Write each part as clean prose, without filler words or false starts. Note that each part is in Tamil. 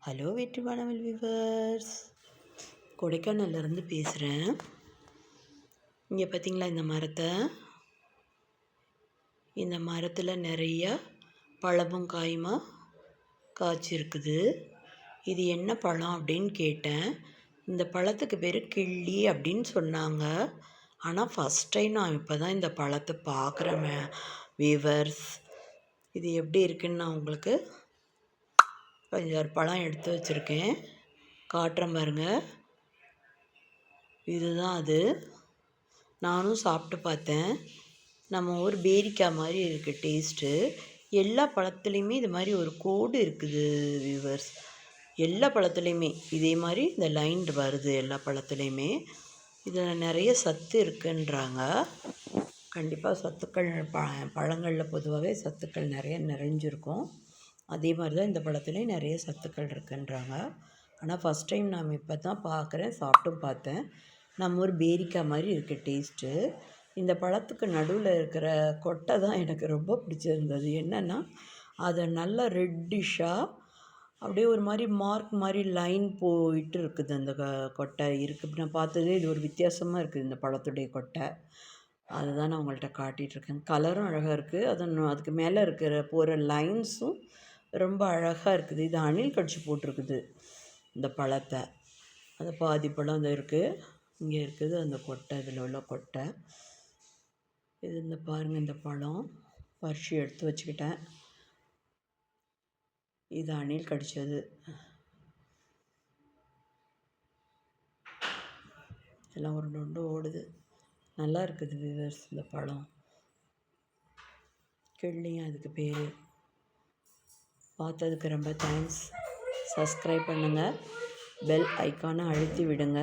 ஹலோ வெற்றிமானவள் விவர்ஸ், கொடைக்கானல்லேருந்து பேசுகிறேன். இங்கே பார்த்தீங்களா இந்த மரத்தை? இந்த மரத்தில் நிறைய பழமும் காயுமா காய்ச்சிருக்குது. இது என்ன பழம் அப்படின்னு கேட்டேன். இந்த பழத்துக்கு பேர் கிள்ளி அப்படின்னு சொன்னாங்க. ஆனால் ஃபஸ்ட் டைம் நான் இப்போ தான் இந்த பழத்தை பார்க்குறேன் விவர்ஸ். இது எப்படி இருக்குன்னு நான் உங்களுக்கு கொஞ்சம் பழம் எடுத்து வச்சுருக்கேன், காட்டுறேன் பாருங்க. இதுதான் அது. நானும் சாப்பிட்டு பார்த்தேன். நம்ம ஊர் பேரிக்காய் மாதிரி இருக்குது டேஸ்ட்டு. எல்லா பழத்துலேயுமே இது மாதிரி ஒரு கோடு இருக்குது வியூவர்ஸ். எல்லா பழத்துலேயுமே இதே மாதிரி இந்த லைன் வருது. எல்லா பழத்துலேயுமே இதில் நிறைய சத்து இருக்குன்றாங்க. கண்டிப்பாக சத்துக்கள் பழங்களில் பொதுவாகவே சத்துக்கள் நிறைய நிறைஞ்சிருக்கும். அதே மாதிரி தான் இந்த பழத்துலேயும் நிறைய சத்துக்கள் இருக்குன்றாங்க. ஆனால் ஃபஸ்ட் டைம் நான் இப்போ தான் பார்க்குறேன், சாப்பிட்டும் பார்த்தேன். நம்ம ஊர் பேரிக்காய் மாதிரி இருக்குது டேஸ்ட்டு. இந்த பழத்துக்கு நடுவில் இருக்கிற கொட்டை தான் எனக்கு ரொம்ப பிடிச்சிருந்தது. என்னென்னா அதை நல்லா ரெட்டிஷாக அப்படியே ஒரு மாதிரி மார்க் மாதிரி லைன் போயிட்டு இருக்குது. அந்த கொட்டை இருக்குது. நான் பார்த்ததே இது ஒரு வித்தியாசமாக இருக்குது இந்த பழத்துடைய கொட்டை. அதுதான் நான் உங்கள்கிட்ட காட்டிகிட்ருக்கேன். கலரும் அழகாக இருக்குது. அதுக்கு மேலே இருக்கிற போகிற லைன்ஸும் ரொம்ப அழகாக இருக்குது. இது அணில் கடிச்சு போட்டிருக்குது இந்த பழத்தை. அந்த பாதி பழம் அந்த இருக்குது, இங்கே இருக்குது அந்த கொட்டை, இதில் உள்ள கொட்டை. இது இந்த பாருங்கள், இந்த பழம் பறிச்சு எடுத்து வச்சுக்கிட்டேன். இது அணில் கடித்தது. எல்லாம் ஒரு நொண்டு ஓடுது. நல்லா இருக்குது விவர்ஸ் இந்த பழம். கிள்ளியும் அதுக்கு பேர். பார்த்ததுக்கு ரொம்ப தேங்க்ஸ். சப்ஸ்கிரைப் பண்ணுங்கள், பெல் ஐக்கானை அழுத்தி விடுங்க.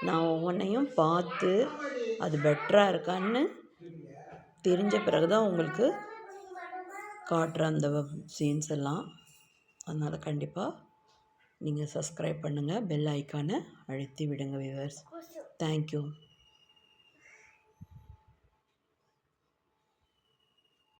நான் ஒவ்வொன்றையும் பார்த்து அது பெட்டராக இருக்கான்னு தெரிஞ்ச பிறகு தான் உங்களுக்கு காட்டுறேன் அந்த சீன்ஸ் எல்லாம். அதனால் கண்டிப்பாக நீங்கள் சப்ஸ்கிரைப் பண்ணுங்கள், பெல் ஐக்கானை அழுத்தி விடுங்க வியூவர்ஸ். தேங்க்யூ.